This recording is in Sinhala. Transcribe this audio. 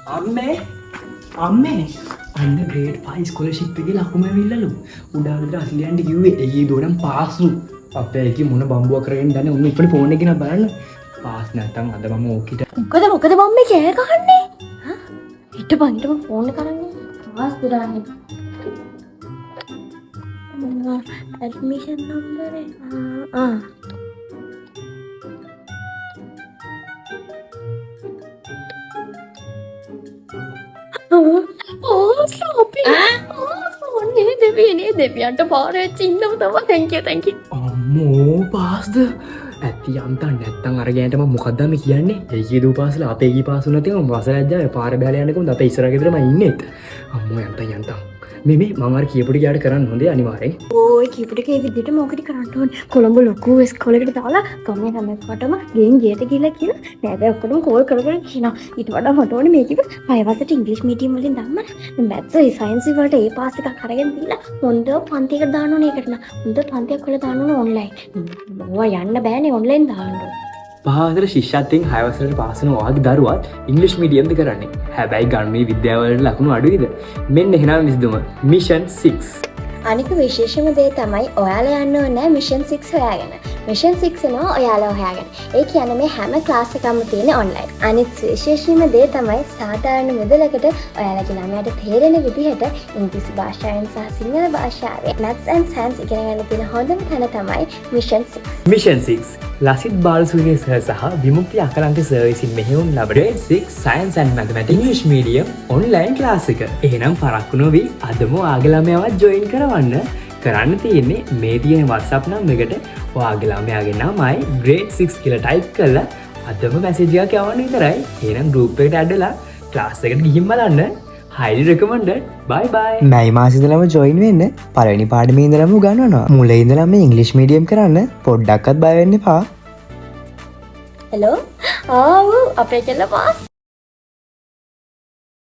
අම්මේ අන්න ග්‍රේඩ් 5 ස්කෝලර්ෂිප් එකේ ලකුණු ඇවිල්ලාලු. උඩාවිතර අස්ලියන්ට කිව්වේ ඒකේ දෝනම් පාස්ලු. අපේ ඒකේ මොන බම්බුවක් කරගෙන ඉඳන්නේ උන් ඉක්මනට ෆෝන් එක ගෙනත් බලන්න. පාස් නැත්තම් අද මම ඕකිට. මොකද මම්මේ කෑ ගහන්නේ? හා? හිටපන් ෆෝන් එක කරන්නේ. පාස් දාන්නේ. ඇඩ්මිෂන් නම්බර් දෙවියන්ට පාරච්ච ඉන්නම තම තැංකිය අම්මෝ පාස්ද ඇති අන්තන් නැත්තන් අරගෑටම මොකක්දම කියන්නේ ඒකේ දූ පාසල අපේ පාසු නැතිම වසරජ්ජාව පාර බෑලයන්නකුම් අප ඉස්සරගෙදරම ඉන්නෙත් අම්මෝ යන්තන් මෙමේ මංර කියපුට යාට කරන්න හොඳේ අනිවාරෙන් ඕයි කිපටක විදිට මොකට කරන්නවන් කොළඹ ලොකු ස්කොලකට දාලා ගමේ නමකටම ගෙන් ගේට කියලා කියන නැද ඔක්කටම කෝල් කරගෙන කියන ඉට වඩා මටවන මේකිව පයවසට ඉංගලිස් මීටියම් වලින් දම්මන මැත්ස සයින්සි වලට ඒ පාස එකක් කරගෙන දීලා හොඳ පන්තික දානනේ කරන හොඳ පන්තියක් කළ දානන ඔන්ලයින් ඕවා යන්න බෑනේ ඔන්ලයින් දාන්න පහතර ශිෂ්‍යත්යෙන් හයවසට පාසන වාගේ දරුවත් ඉංගලිස් මීඩියම්ද කරන්නේ හැබැයි ගන්නේ විද්‍යාවලට ලකුණු අඩුයිද මෙන්න එහෙනම් විසඳුම මිෂන් 6 අනික විශේෂම දේ තමයි ඔයාලා යන්න ඕනේ මිෂන් 6 හොයාගෙන. මිෂන් 6 නෝ ඔයාලා හොයාගෙන. ඒ කියන්නේ මේ හැම ක්ලාස් එකක්ම තියෙන ඔන්ලයින්. අනිත් විශේෂම දේ තමයි සාධාරණ මුදලකට ඔයාලගේ ළමයාට තේරෙන විදිහට ඉංග්‍රීසි භාෂාවෙන් සහ සිංහල භාෂාවෙන් maths and science ඉගෙන ගන්න තියෙන හොඳම තැන තමයි mission 6. Mission 6 Lasith Balasuriya sir සහ විමුක්ති අකලන්ත සර් විසින් මෙහෙයුම් ලබන grade 6 science and mathematics English medium online class එක. එහෙනම් පරක්කු නොවි අදම ඔයාගේ ළමයාවත් join කරන්න තියෙන්නේ මේ තියෙන WhatsApp නම්බර් එකට ඔයාගේ ළමයාගේ නමයි grade 6 කියලා type කරලා අදම message එකක් යවන්න විතරයි. එහෙනම් group එකට add වෙලා class එකට ගිහින් බලන්න. highly recommended. bye bye. මයි මාසෙ ඉඳලම join වෙන්න. පළවෙනි පාඩමේ ඉඳලම උගන්වනවා. මුලින් ඉඳලම English medium කරන්න. පොඩ්ඩක්වත් බය වෙන්න එපා. hello ආව් අපේ කෙල්ල පාස්